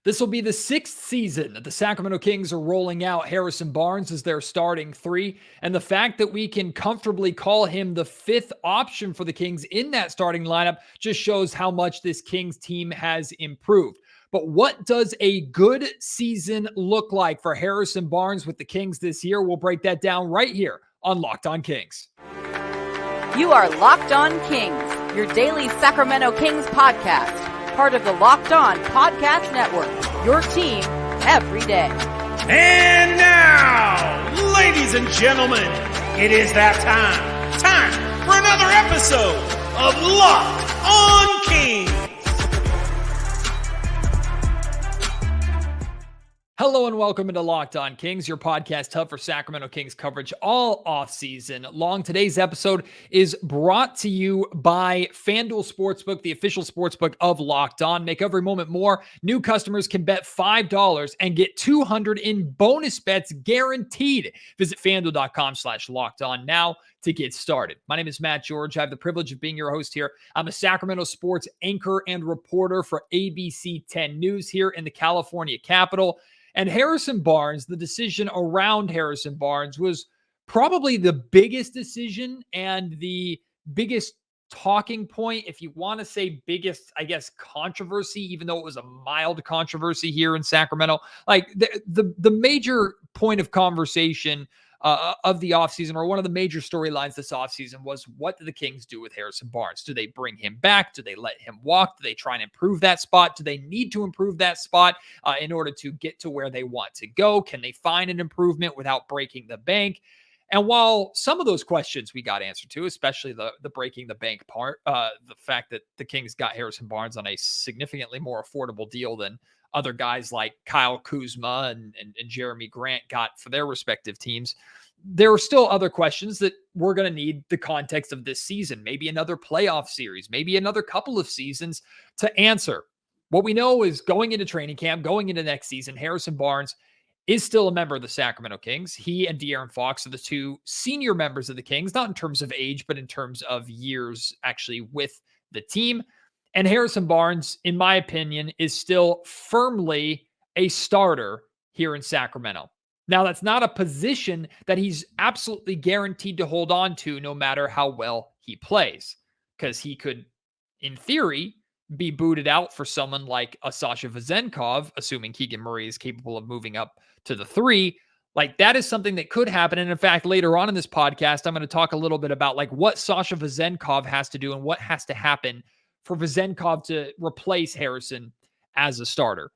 This will be the sixth season that the Sacramento Kings are rolling out Harrison Barnes as their starting three. And the fact that we can comfortably call him the fifth option for the Kings in that starting lineup just shows how much this Kings team has improved. But what does a good season look like for Harrison Barnes with the Kings this year? We'll break that down right here on Locked On Kings. You are Locked On Kings, your daily Sacramento Kings podcast. Part of the Locked On Podcast Network, your team every day. And now, ladies and gentlemen, it is that time for another episode of Locked On Kings. Hello and welcome into Locked On Kings, your podcast hub for Sacramento Kings coverage all offseason long. Today's episode is brought to you by FanDuel Sportsbook, the official sportsbook of Locked On. Make every moment more. New customers can bet $5 and get $200 in bonus bets guaranteed. Visit FanDuel.com/LockedOn now to get started. My name is Matt George. I have the privilege of being your host here. I'm a Sacramento sports anchor and reporter for ABC 10 News here in the California capital. And Harrison Barnes, the decision around Harrison Barnes was probably the biggest decision and the biggest talking point, if you want to say biggest, I guess, controversy, even though it was a mild controversy here in Sacramento. Like the major point of conversation of the offseason, or one of the major storylines this offseason, was what do the Kings do with Harrison Barnes? Do they bring him back? Do they let him walk? Do they try and improve that spot? Do they need to improve that spot in order to get to where they want to go? Can they find an improvement without breaking the bank? And while some of those questions we got answered to, especially the breaking the bank part, the fact that the Kings got Harrison Barnes on a significantly more affordable deal than other guys like Kyle Kuzma and Jeremy Grant got for their respective teams, there are still other questions that we're going to need the context of this season, maybe another playoff series, maybe another couple of seasons to answer. What we know is going into training camp, going into next season, Harrison Barnes is still a member of the Sacramento Kings. He and De'Aaron Fox are the two senior members of the Kings, not in terms of age, but in terms of years actually with the team. And Harrison Barnes, in my opinion, is still firmly a starter here in Sacramento. Now, that's not a position that he's absolutely guaranteed to hold on to no matter how well he plays, because he could, in theory, be booted out for someone like a Sasha Vezenkov, assuming Keegan Murray is capable of moving up to the three. Like, that is something that could happen. And in fact, later on in this podcast, I'm going to talk a little bit about like what Sasha Vezenkov has to do and what has to happen for Vazenkov to replace Harrison as a starter.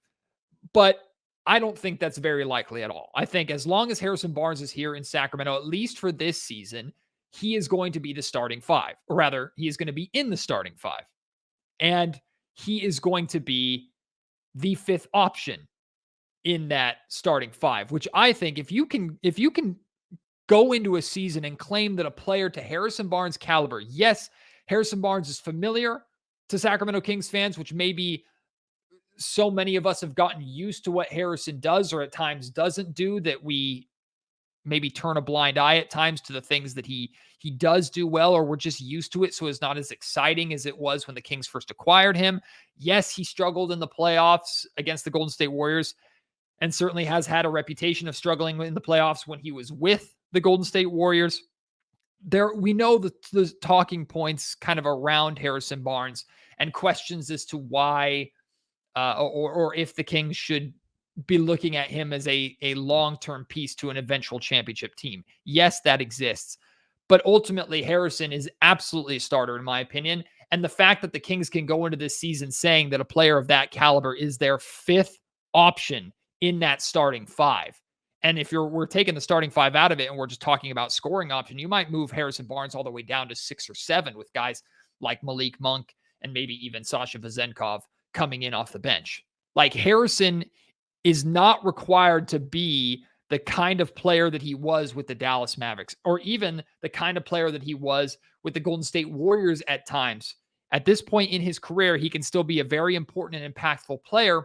But I don't think that's very likely at all. I think as long as Harrison Barnes is here in Sacramento, at least for this season, he is going to be the starting five, or rather, he is going to be in the starting five. And he is going to be the fifth option in that starting five, which I think if you can go into a season and claim that a player to Harrison Barnes' caliber, yes, Harrison Barnes is familiar to Sacramento Kings fans, which maybe so many of us have gotten used to what Harrison does or at times doesn't do that we maybe turn a blind eye at times to the things that he does do well, or we're just used to it. So it's not as exciting as it was when the Kings first acquired him. Yes, he struggled in the playoffs against the Golden State Warriors and certainly has had a reputation of struggling in the playoffs when he was with the Golden State Warriors. We know the talking points kind of around Harrison Barnes and questions as to why or if the Kings should be looking at him as a long-term piece to an eventual championship team. Yes, that exists. But ultimately, Harrison is absolutely a starter, in my opinion. And the fact that the Kings can go into this season saying that a player of that caliber is their fifth option in that starting five. And if we're taking the starting five out of it and we're just talking about scoring option, you might move Harrison Barnes all the way down to 6 or 7 with guys like Malik Monk and maybe even Sasha Vezenkov coming in off the bench. Like, Harrison is not required to be the kind of player that he was with the Dallas Mavericks, or even the kind of player that he was with the Golden State Warriors at times. At this point in his career, he can still be a very important and impactful player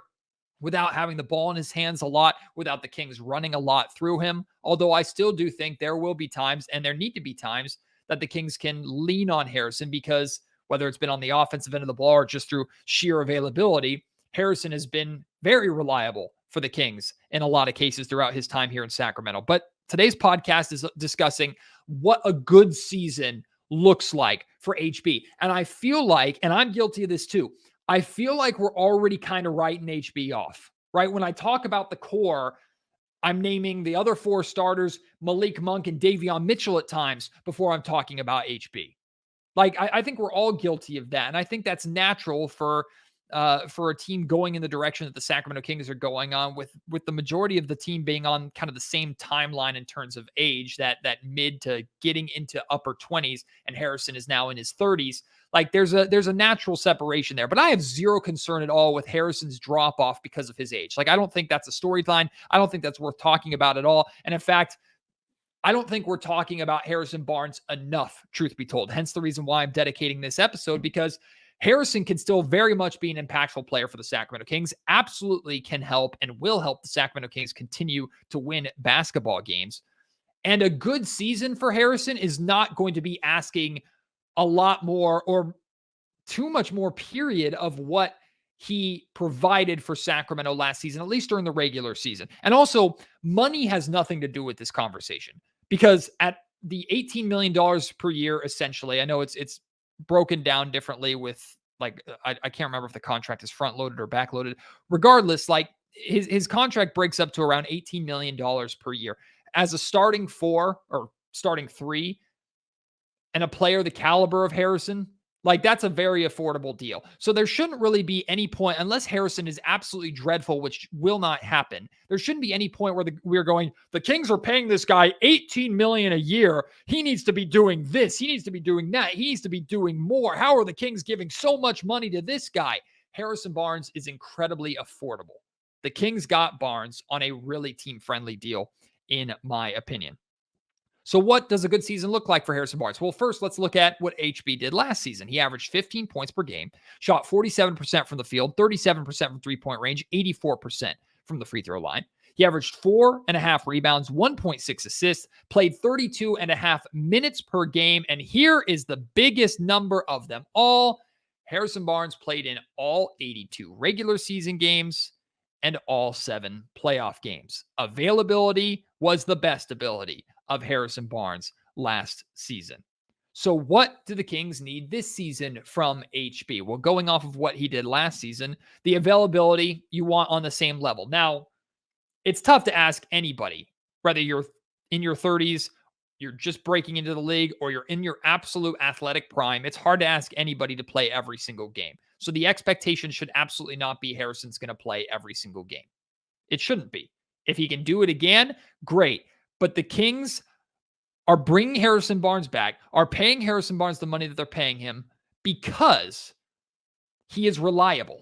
without having the ball in his hands a lot, without the Kings running a lot through him. Although I still do think there will be times, and there need to be times, that the Kings can lean on Harrison, because whether it's been on the offensive end of the ball or just through sheer availability, Harrison has been very reliable for the Kings in a lot of cases throughout his time here in Sacramento. But today's podcast is discussing what a good season looks like for HB. And I feel like, and I'm guilty of this too, I feel like we're already kind of writing HB off, right? When I talk about the core, I'm naming the other 4 starters, Malik Monk and Davion Mitchell at times before I'm talking about HB. Like, I think we're all guilty of that. And I think that's natural for a team going in the direction that the Sacramento Kings are going on, with the majority of the team being on kind of the same timeline in terms of age, that mid to getting into upper 20s, and Harrison is now in his 30s. Like, there's a natural separation there, but I have zero concern at all with Harrison's drop off because of his age. Like, I don't think that's a storyline. I don't think that's worth talking about at all. And in fact, I don't think we're talking about Harrison Barnes enough, truth be told. Hence the reason why I'm dedicating this episode, because Harrison can still very much be an impactful player for the Sacramento Kings, absolutely can help and will help the Sacramento Kings continue to win basketball games. And a good season for Harrison is not going to be asking a lot more or too much more, period, of what he provided for Sacramento last season, at least during the regular season. And also, money has nothing to do with this conversation, because at the $18 million per year, essentially, I know it's broken down differently with, like, I can't remember if the contract is front loaded or back loaded. Regardless, like, his contract breaks up to around $18 million per year as a starting 4 or starting 3, and a player the caliber of Harrison. Like, that's a very affordable deal. So there shouldn't really be any point, unless Harrison is absolutely dreadful, which will not happen. There shouldn't be any point where we're going, the Kings are paying this guy $18 million a year. He needs to be doing this. He needs to be doing that. He needs to be doing more. How are the Kings giving so much money to this guy? Harrison Barnes is incredibly affordable. The Kings got Barnes on a really team-friendly deal, in my opinion. So what does a good season look like for Harrison Barnes? Well, first, let's look at what HB did last season. He averaged 15 points per game, shot 47% from the field, 37% from three-point range, 84% from the free throw line. He averaged 4.5 rebounds, 1.6 assists, played 32.5 minutes per game. And here is the biggest number of them all. Harrison Barnes played in all 82 regular season games and all 7 playoff games. Availability was the best ability of Harrison Barnes last season. So what do the Kings need this season from HB? Well, going off of what he did last season, the availability you want on the same level. Now, it's tough to ask anybody, whether you're in your 30s, you're just breaking into the league, or you're in your absolute athletic prime. It's hard to ask anybody to play every single game. So the expectation should absolutely not be Harrison's going to play every single game. It shouldn't be. If he can do it again, great. But the Kings are bringing Harrison Barnes back, are paying Harrison Barnes the money that they're paying him because he is reliable.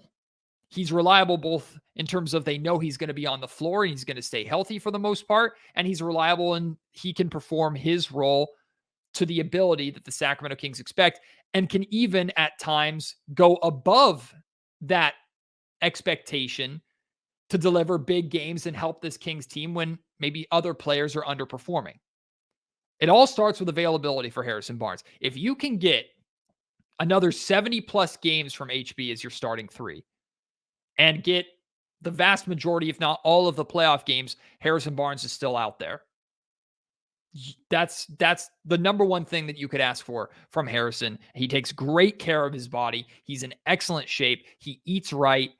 He's reliable both in terms of they know he's going to be on the floor and he's going to stay healthy for the most part, and he's reliable and he can perform his role to the ability that the Sacramento Kings expect, and can even at times go above that expectation to deliver big games and help this Kings team when maybe other players are underperforming. It all starts with availability for Harrison Barnes. If you can get another 70 plus games from HB as your starting 3 and get the vast majority, if not all, of the playoff games, Harrison Barnes is still out there. That's the number one thing that you could ask for from Harrison. He takes great care of his body. He's in excellent shape. He eats right.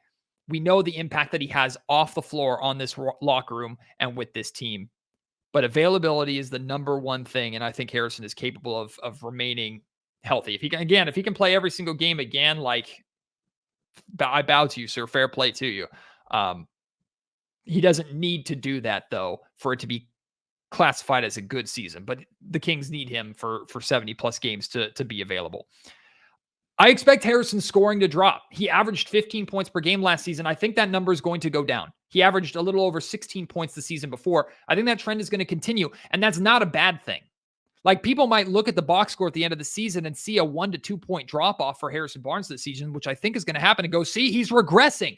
We know the impact that he has off the floor on this locker room and with this team. But availability is the number one thing, and I think Harrison is capable of remaining healthy. If he can play every single game again, like, I bow to you, sir. Fair play to you. He doesn't need to do that, though, for it to be classified as a good season. But the Kings need him for 70 plus games to be available. I expect Harrison's scoring to drop. He averaged 15 points per game last season. I think that number is going to go down. He averaged a little over 16 points the season before. I think that trend is going to continue, and that's not a bad thing. Like, people might look at the box score at the end of the season and see a 1 to 2 point drop off for Harrison Barnes this season, which I think is going to happen, and go, see, he's regressing.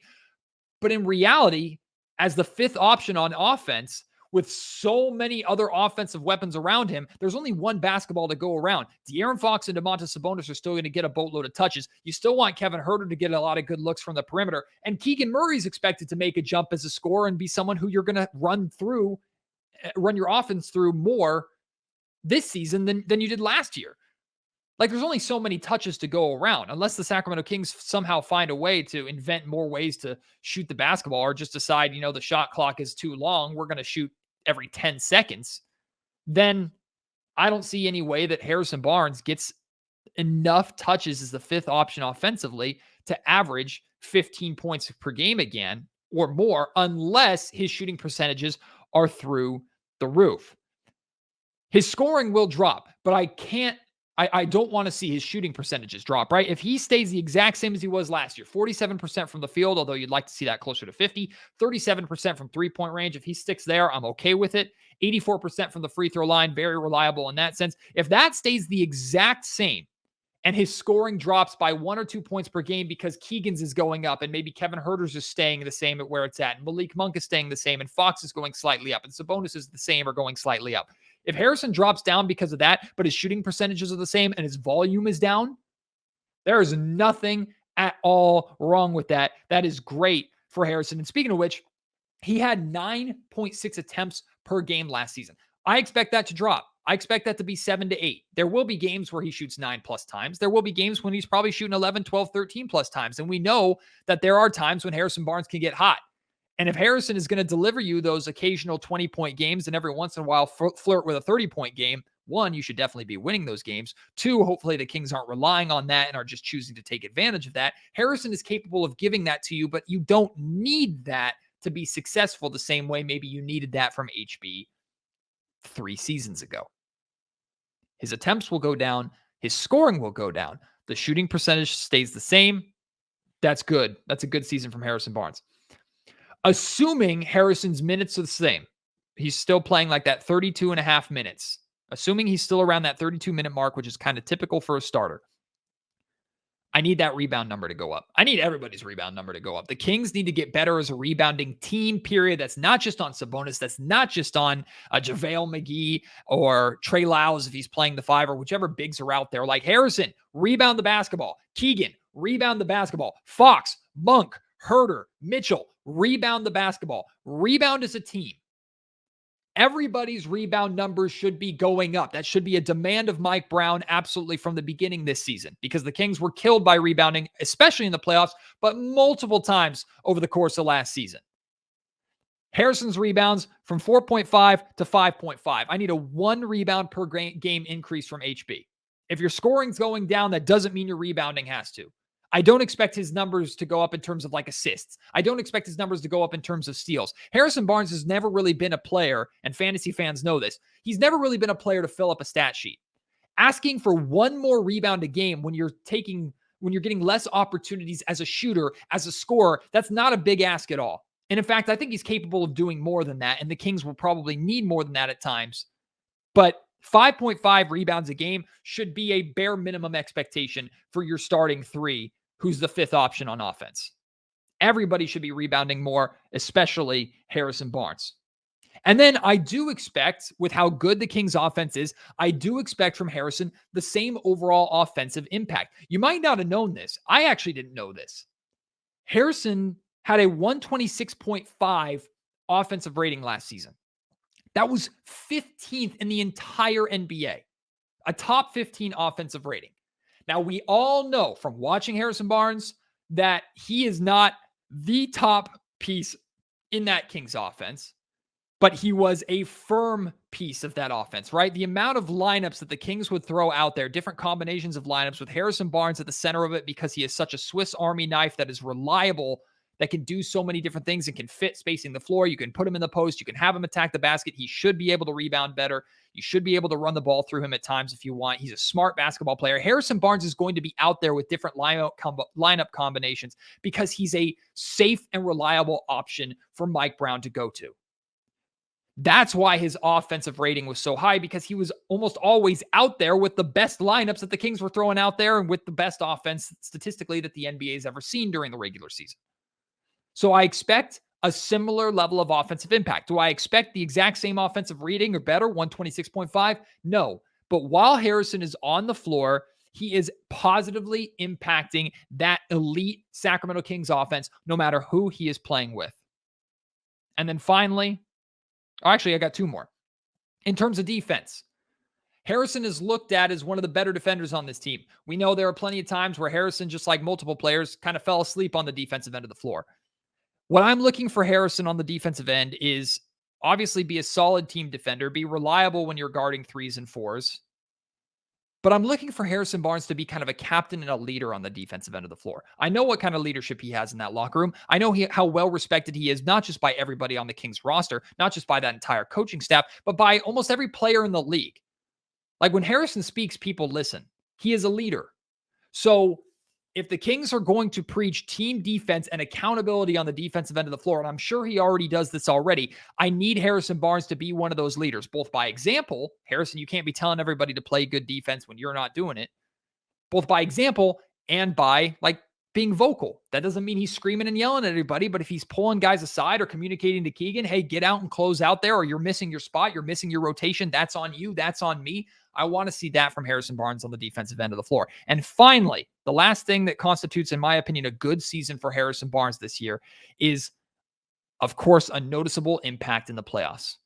But in reality, as the 5th option on offense, with so many other offensive weapons around him, there's only one basketball to go around. De'Aaron Fox and Domantas Sabonis are still going to get a boatload of touches. You still want Kevin Huerter to get a lot of good looks from the perimeter. And Keegan Murray's expected to make a jump as a scorer and be someone who you're going to run your offense through more this season than you did last year. Like, there's only so many touches to go around, unless the Sacramento Kings somehow find a way to invent more ways to shoot the basketball, or just decide, the shot clock is too long, we're going to shoot every 10 seconds. Then I don't see any way that Harrison Barnes gets enough touches as the fifth option offensively to average 15 points per game again or more, unless his shooting percentages are through the roof. His scoring will drop, but I don't want to see his shooting percentages drop, right? If he stays the exact same as he was last year, 47% from the field, although you'd like to see that closer to 50, 37% from three-point range. If he sticks there, I'm okay with it. 84% from the free throw line, very reliable in that sense. If that stays the exact same and his scoring drops by 1 or 2 points per game because Keegan's is going up and maybe Kevin Huerter's is staying the same at where it's at, and Malik Monk is staying the same, and Fox is going slightly up, and Sabonis is the same or going slightly up. If Harrison drops down because of that, but his shooting percentages are the same and his volume is down, there is nothing at all wrong with that. That is great for Harrison. And speaking of which, he had 9.6 attempts per game last season. I expect that to drop. I expect that to be 7 to 8. There will be games where he shoots 9+ times. There will be games when he's probably shooting 11, 12, 13+ times. And we know that there are times when Harrison Barnes can get hot. And if Harrison is going to deliver you those occasional 20-point games and every once in a while flirt with a 30-point game, 1, you should definitely be winning those games. 2, hopefully the Kings aren't relying on that and are just choosing to take advantage of that. Harrison is capable of giving that to you, but you don't need that to be successful the same way maybe you needed that from HB 3 seasons ago. His attempts will go down. His scoring will go down. The shooting percentage stays the same. That's good. That's a good season from Harrison Barnes. Assuming Harrison's minutes are the same, he's still playing like that 32 and a half minutes. Assuming he's still around that 32-minute mark, which is kind of typical for a starter, I need that rebound number to go up. I need everybody's rebound number to go up. The Kings need to get better as a rebounding team, period. That's not just on Sabonis. That's not just on JaVale McGee or Trey Lyles if he's playing the 5, or whichever bigs are out there. Like Harrison, rebound the basketball. Keegan, rebound the basketball. Fox, Monk, Huerter, Mitchell, rebound the basketball. Rebound as a team. Everybody's rebound numbers should be going up. That should be a demand of Mike Brown absolutely from the beginning this season, because the Kings were killed by rebounding, especially in the playoffs, but multiple times over the course of last season. Harrison's rebounds from 4.5 to 5.5. I need a 1 rebound per game increase from HB. If your scoring's going down, that doesn't mean your rebounding has to. I don't expect his numbers to go up in terms of like assists. I don't expect his numbers to go up in terms of steals. Harrison Barnes has never really been a player, and fantasy fans know this. He's never really been a player to fill up a stat sheet. Asking for 1 more rebound a game when you're getting less opportunities as a shooter, as a scorer, that's not a big ask at all. And in fact, I think he's capable of doing more than that, and the Kings will probably need more than that at times. But 5.5 rebounds a game should be a bare minimum expectation for your starting 3, who's the 5th option on offense. Everybody should be rebounding more, especially Harrison Barnes. And then I do expect, with how good the Kings offense is, I do expect from Harrison the same overall offensive impact. You might not have known this. I actually didn't know this. Harrison had a 126.5 offensive rating last season. That was 15th in the entire NBA. A top 15 offensive rating. Now, we all know from watching Harrison Barnes that he is not the top piece in that Kings offense, but he was a firm piece of that offense, right? The amount of lineups that the Kings would throw out there, different combinations of lineups with Harrison Barnes at the center of it, because he is such a Swiss Army knife that is reliable, that can do so many different things and can fit spacing the floor. You can put him in the post. You can have him attack the basket. He should be able to rebound better. You should be able to run the ball through him at times if you want. He's a smart basketball player. Harrison Barnes is going to be out there with different lineup combinations because he's a safe and reliable option for Mike Brown to go to. That's why his offensive rating was so high, because he was almost always out there with the best lineups that the Kings were throwing out there and with the best offense statistically that the NBA has ever seen during the regular season. So I expect a similar level of offensive impact. Do I expect the exact same offensive rating or better, 126.5? No. But while Harrison is on the floor, he is positively impacting that elite Sacramento Kings offense, no matter who he is playing with. And then finally, actually, I got two more. In terms of defense, Harrison is looked at as one of the better defenders on this team. We know there are plenty of times where Harrison, just like multiple players, kind of fell asleep on the defensive end of the floor. What I'm looking for Harrison on the defensive end is obviously be a solid team defender, be reliable when you're guarding 3s and 4s. But I'm looking for Harrison Barnes to be kind of a captain and a leader on the defensive end of the floor. I know what kind of leadership he has in that locker room. I know how well respected he is, not just by everybody on the Kings roster, not just by that entire coaching staff, but by almost every player in the league. Like when Harrison speaks, people listen. He is a leader. So if the Kings are going to preach team defense and accountability on the defensive end of the floor, and I'm sure he already does this already, I need Harrison Barnes to be one of those leaders, both by example. Harrison, you can't be telling everybody to play good defense when you're not doing it, both by example and by being vocal. That doesn't mean he's screaming and yelling at everybody, but if he's pulling guys aside or communicating to Keegan, hey, get out and close out there, or you're missing your spot, you're missing your rotation, that's on you, that's on me. I want to see that from Harrison Barnes on the defensive end of the floor. And finally, the last thing that constitutes, in my opinion, a good season for Harrison Barnes this year is, of course, a noticeable impact in the playoffs.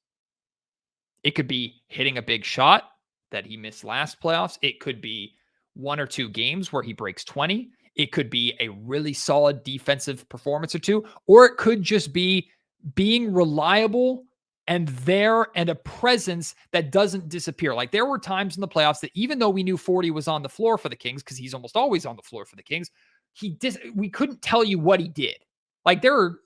It could be hitting a big shot that he missed last playoffs. It could be 1 or 2 games where he breaks 20. It could be a really solid defensive performance or two, or it could just be being reliable and there and a presence that doesn't disappear. Like there were times in the playoffs that even though we knew 40 was on the floor for the Kings, because he's almost always on the floor for the Kings, we couldn't tell you what he did. Like there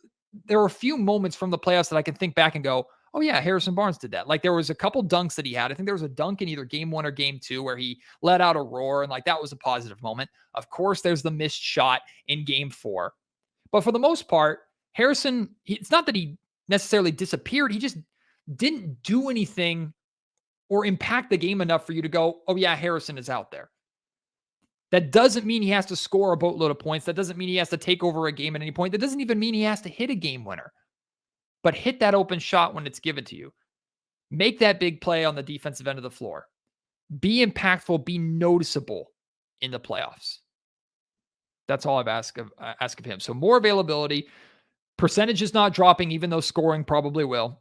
are a few moments from the playoffs that I can think back and go, oh yeah, Harrison Barnes did that. Like there was a couple dunks that he had. I think there was a dunk in either game 1 or game 2 where he let out a roar, and that was a positive moment. Of course, there's the missed shot in game 4. But for the most part, Harrison, it's not that he necessarily disappeared. He just didn't do anything or impact the game enough for you to go, oh yeah, Harrison is out there. That doesn't mean he has to score a boatload of points. That doesn't mean he has to take over a game at any point. That doesn't even mean he has to hit a game winner. But hit that open shot when it's given to you. Make that big play on the defensive end of the floor. Be impactful, be noticeable in the playoffs. That's all I've asked of him. So more availability. Percentage is not dropping, even though scoring probably will.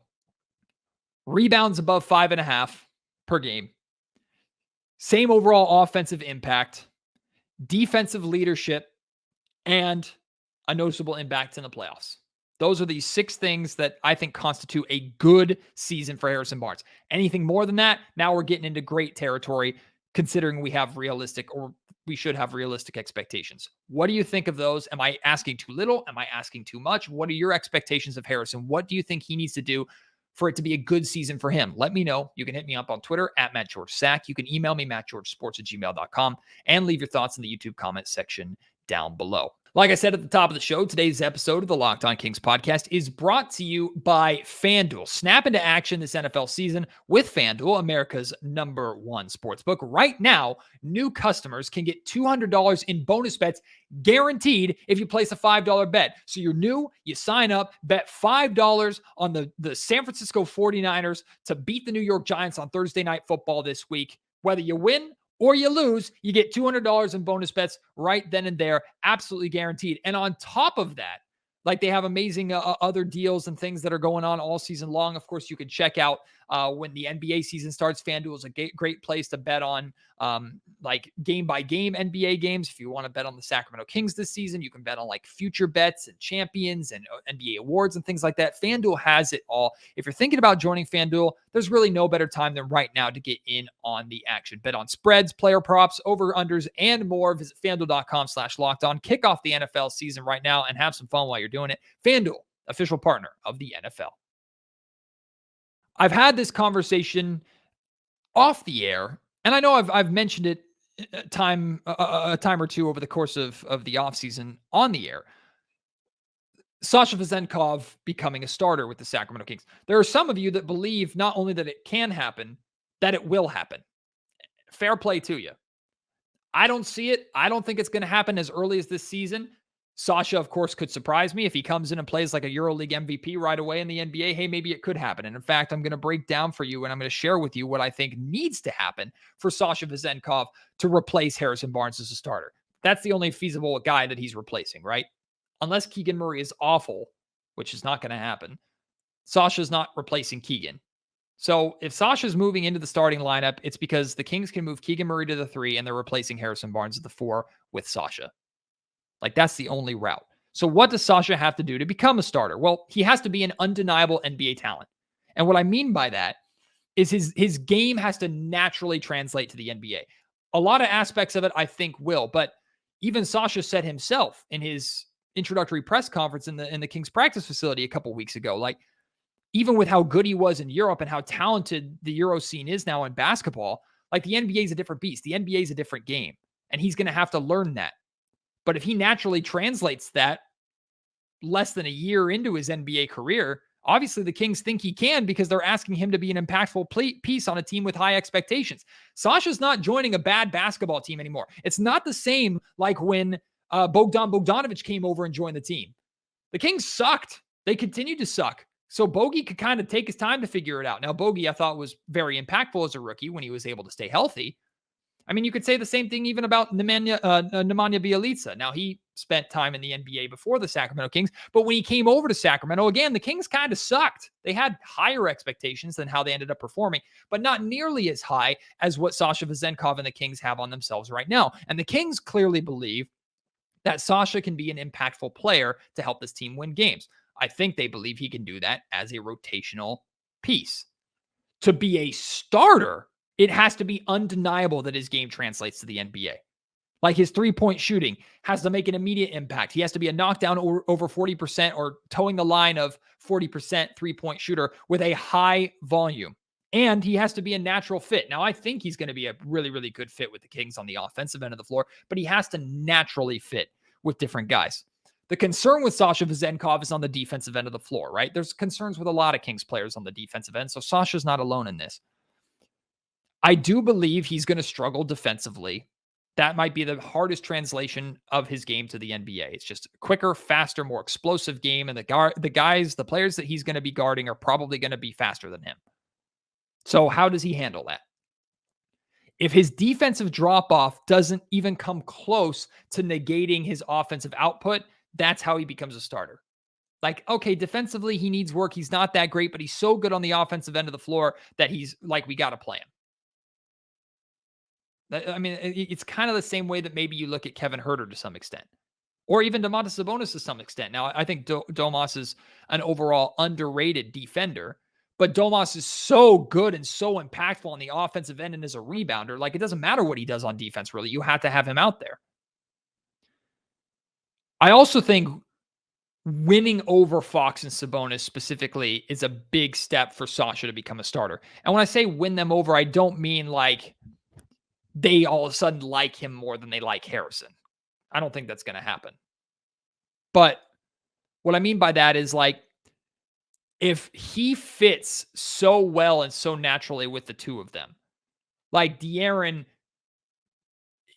Rebounds above 5.5 per game. Same overall offensive impact. Defensive leadership. And a noticeable impact in the playoffs. Those are the 6 things that I think constitute a good season for Harrison Barnes. Anything more than that, now we're getting into great territory, considering we should have realistic expectations. What do you think of those? Am I asking too little? Am I asking too much? What are your expectations of Harrison? What do you think he needs to do for it to be a good season for him? Let me know. You can hit me up on Twitter at MattGeorgeSack. You can email me, mattgeorgesports@gmail.com, and leave your thoughts in the YouTube comment section down below. Like I said at the top of the show, today's episode of the Locked On Kings podcast is brought to you by FanDuel. Snap into action this NFL season with FanDuel, America's #1 sportsbook. Right now, new customers can get $200 in bonus bets guaranteed if you place a $5 bet. So you're new, you sign up, bet $5 on the San Francisco 49ers to beat the New York Giants on Thursday Night Football this week. Whether you win or you lose, you get $200 in bonus bets right then and there, absolutely guaranteed. And on top of that, they have amazing other deals and things that are going on all season long. Of course, you can check out when the NBA season starts. FanDuel is a great place to bet on game by game NBA games. If you want to bet on the Sacramento Kings this season, you can bet on future bets and champions and NBA awards and things like that. FanDuel has it all. If you're thinking about joining FanDuel, there's really no better time than right now to get in on the action. Bet on spreads, player props, over-unders, and more. Visit FanDuel.com/lockedon. Kick off the NFL season right now and have some fun while you're doing it. FanDuel, official partner of the NFL. I've had this conversation off the air, and I know I've mentioned it a time or two over the course of the offseason on the air. Sasha Vezenkov becoming a starter with the Sacramento Kings. There are some of you that believe not only that it can happen, that it will happen. Fair play to you. I don't see it. I don't think it's going to happen as early as this season. Sasha, of course, could surprise me if he comes in and plays like a EuroLeague MVP right away in the NBA. Hey, maybe it could happen. And in fact, I'm going to break down for you and I'm going to share with you what I think needs to happen for Sasha Vezenkov to replace Harrison Barnes as a starter. That's the only feasible guy that he's replacing, right? Unless Keegan Murray is awful, which is not going to happen, Sasha's not replacing Keegan. So if Sasha's moving into the starting lineup, it's because the Kings can move Keegan Murray to the 3 and they're replacing Harrison Barnes at the 4 with Sasha. Like, that's the only route. So what does Sasha have to do to become a starter? Well, he has to be an undeniable NBA talent. And what I mean by that is his game has to naturally translate to the NBA. A lot of aspects of it, I think, will. But even Sasha said himself in his introductory press conference in the Kings practice facility a couple weeks ago, like, even with how good he was in Europe and how talented the Euro scene is now in basketball, like, the NBA is a different beast. The NBA is a different game. And he's going to have to learn that. But if he naturally translates that less than a year into his NBA career, obviously the Kings think he can because they're asking him to be an impactful piece on a team with high expectations. Sasha's not joining a bad basketball team anymore. It's not the same like when Bogdan Bogdanovic came over and joined the team. The Kings sucked. They continued to suck. So Bogey could kind of take his time to figure it out. Now, Bogey, I thought, was very impactful as a rookie when he was able to stay healthy. I mean, you could say the same thing even about Nemanja Bjelica. Now, he spent time in the NBA before the Sacramento Kings, but when he came over to Sacramento, again, the Kings kind of sucked. They had higher expectations than how they ended up performing, but not nearly as high as what Sasha Vezenkov and the Kings have on themselves right now. And the Kings clearly believe that Sasha can be an impactful player to help this team win games. I think they believe he can do that as a rotational piece. To be a starter, it has to be undeniable that his game translates to the NBA. Like, his three-point shooting has to make an immediate impact. He has to be a knockdown over 40% or towing the line of 40% three-point shooter with a high volume. And he has to be a natural fit. Now, I think he's going to be a really, really good fit with the Kings on the offensive end of the floor, but he has to naturally fit with different guys. The concern with Sasha Vezenkov is on the defensive end of the floor, right? There's concerns with a lot of Kings players on the defensive end, so Sasha's not alone in this. I do believe he's going to struggle defensively. That might be the hardest translation of his game to the NBA. It's just a quicker, faster, more explosive game, and the players that he's going to be guarding are probably going to be faster than him. So how does he handle that? If his defensive drop-off doesn't even come close to negating his offensive output, that's how he becomes a starter. Like, okay, defensively, he needs work. He's not that great, but he's so good on the offensive end of the floor that he's like, we got to play him. I mean, it's kind of the same way that maybe you look at Kevin Huerter to some extent, or even Domantas Sabonis to some extent. Now, I think Domas is an overall underrated defender, but Domas is so good and so impactful on the offensive end and as a rebounder. Like, it doesn't matter what he does on defense, really. You have to have him out there. I also think winning over Fox and Sabonis specifically is a big step for Sasha to become a starter. And when I say win them over, I don't mean like they all of a sudden like him more than they like Harrison. I don't think that's going to happen. But what I mean by that is, like, if he fits so well and so naturally with the two of them, like De'Aaron,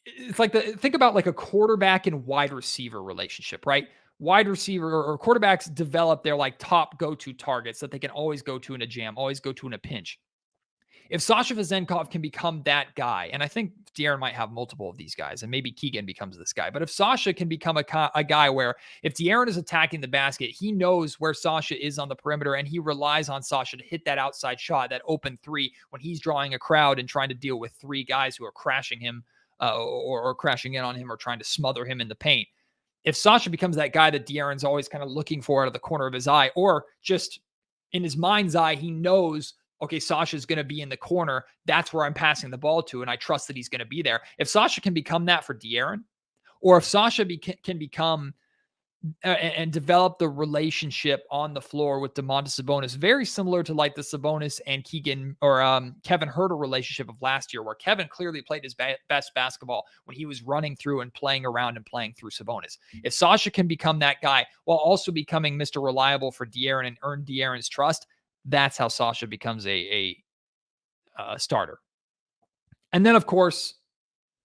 it's like think about like a quarterback and wide receiver relationship, right? Wide receiver or quarterbacks develop their like top go-to targets that they can always go to in a jam, always go to in a pinch. If Sasha Vezenkov can become that guy, and I think De'Aaron might have multiple of these guys, and maybe Keegan becomes this guy, but if Sasha can become a guy where if De'Aaron is attacking the basket, he knows where Sasha is on the perimeter, and he relies on Sasha to hit that outside shot, that open three, when he's drawing a crowd and trying to deal with three guys who are crashing him or crashing in on him or trying to smother him in the paint. If Sasha becomes that guy that De'Aaron's always kind of looking for out of the corner of his eye, or just in his mind's eye, he knows, okay, Sasha's going to be in the corner. That's where I'm passing the ball to, and I trust that he's going to be there. If Sasha can become that for De'Aaron, or if Sasha can become and develop the relationship on the floor with Domantas Sabonis, very similar to like the Sabonis and Keegan or Kevin Huerter relationship of last year, where Kevin clearly played his best basketball when he was running through and playing around and playing through Sabonis. If Sasha can become that guy while also becoming Mr. Reliable for De'Aaron and earn De'Aaron's trust, that's how Sasha becomes a starter. And then, of course,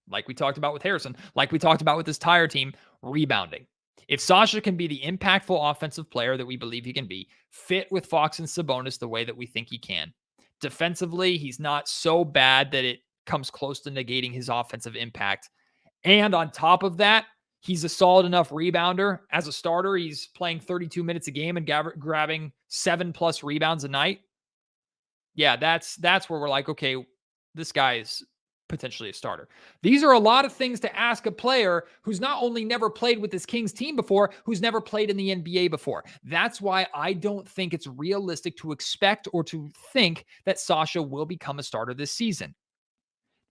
like we talked about with Harrison, like we talked about with this Tire team, rebounding. If Sasha can be the impactful offensive player that we believe he can be, fit with Fox and Sabonis the way that we think he can, defensively, he's not so bad that it comes close to negating his offensive impact. And on top of that, he's a solid enough rebounder. As a starter, he's playing 32 minutes a game and grabbing 7+ rebounds a night. Yeah, that's where we're like, okay, this guy is potentially a starter. These are a lot of things to ask a player who's not only never played with this Kings team before, who's never played in the NBA before. That's why I don't think it's realistic to expect or to think that Sasha will become a starter this season.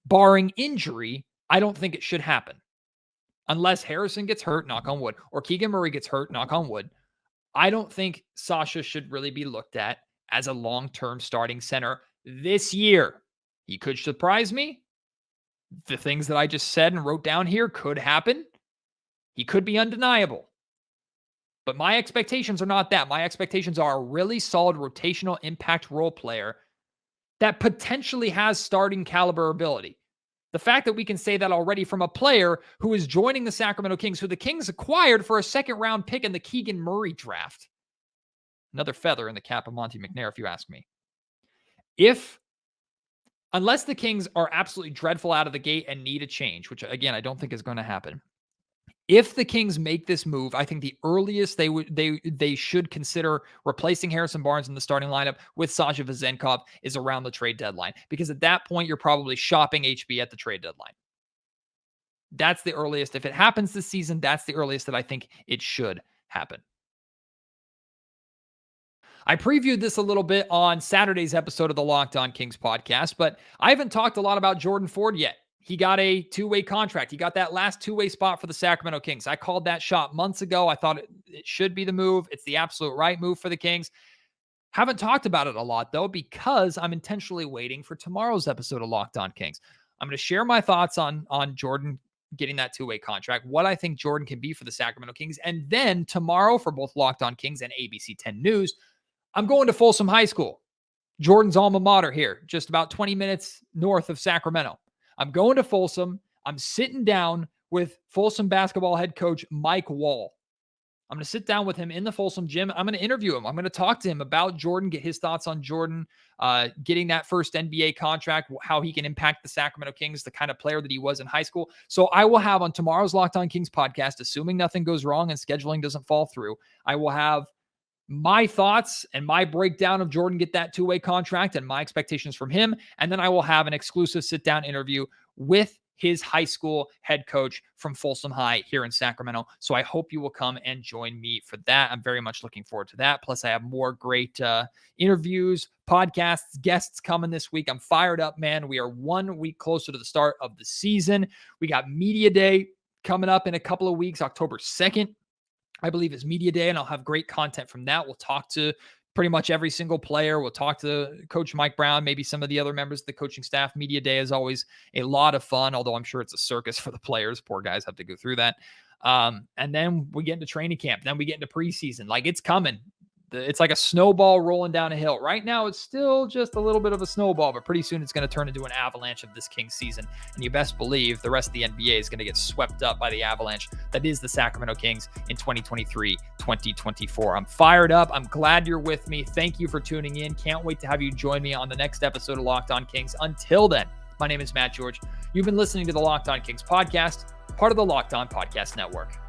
Barring injury, I don't think it should happen. Unless Harrison gets hurt, knock on wood, or Keegan Murray gets hurt, knock on wood. I don't think Sasha should really be looked at as a long-term starting center this year. He could surprise me. The things that I just said and wrote down here could happen. He could be undeniable. But my expectations are not that. My expectations are a really solid rotational impact role player that potentially has starting caliber ability. The fact that we can say that already from a player who is joining the Sacramento Kings, who the Kings acquired for a second-round pick in the Keegan Murray draft. Another feather in the cap of Monte McNair, if you ask me. Unless the Kings are absolutely dreadful out of the gate and need a change, which, again, I don't think is going to happen. If the Kings make this move, I think the earliest they should consider replacing Harrison Barnes in the starting lineup with Sasha Vezenkov is around the trade deadline. Because at that point, you're probably shopping HB at the trade deadline. That's the earliest. If it happens this season, that's the earliest that I think it should happen. I previewed this a little bit on Saturday's episode of the Locked On Kings podcast, but I haven't talked a lot about Jordan Ford yet. He got a two-way contract. He got that last two-way spot for the Sacramento Kings. I called that shot months ago. I thought it should be the move. It's the absolute right move for the Kings. Haven't talked about it a lot, though, because I'm intentionally waiting for tomorrow's episode of Locked On Kings. I'm going to share my thoughts on Jordan getting that two-way contract, what I think Jordan can be for the Sacramento Kings, and then tomorrow for both Locked On Kings and ABC 10 News, I'm going to Folsom High School, Jordan's alma mater here, just about 20 minutes north of Sacramento. I'm going to Folsom. I'm sitting down with Folsom basketball head coach Mike Wall. I'm going to sit down with him in the Folsom gym. I'm going to interview him. I'm going to talk to him about Jordan, get his thoughts on Jordan, getting that first NBA contract, how he can impact the Sacramento Kings, the kind of player that he was in high school. So I will have on tomorrow's Locked On Kings podcast, assuming nothing goes wrong and scheduling doesn't fall through, I will have my thoughts and my breakdown of Jordan get that two-way contract and my expectations from him. And then I will have an exclusive sit-down interview with his high school head coach from Folsom High here in Sacramento. So I hope you will come and join me for that. I'm very much looking forward to that. Plus I have more great interviews, podcasts, guests coming this week. I'm fired up, man. We are 1 week closer to the start of the season. We got Media Day coming up in a couple of weeks, October 2nd. I believe is Media Day, and I'll have great content from that. We'll talk to pretty much every single player. We'll talk to Coach Mike Brown, maybe some of the other members of the coaching staff. Media Day is always a lot of fun, although I'm sure it's a circus for the players. Poor guys have to go through that. And then we get into training camp. Then we get into preseason. Like, it's coming. It's like a snowball rolling down a hill. Right now, it's still just a little bit of a snowball, but pretty soon it's going to turn into an avalanche of this Kings season. And you best believe the rest of the NBA is going to get swept up by the avalanche that is the Sacramento Kings in 2023-2024. I'm fired up. I'm glad you're with me. Thank you for tuning in. Can't wait to have you join me on the next episode of Locked On Kings. Until then, my name is Matt George. You've been listening to the Locked On Kings podcast, part of the Locked On Podcast Network.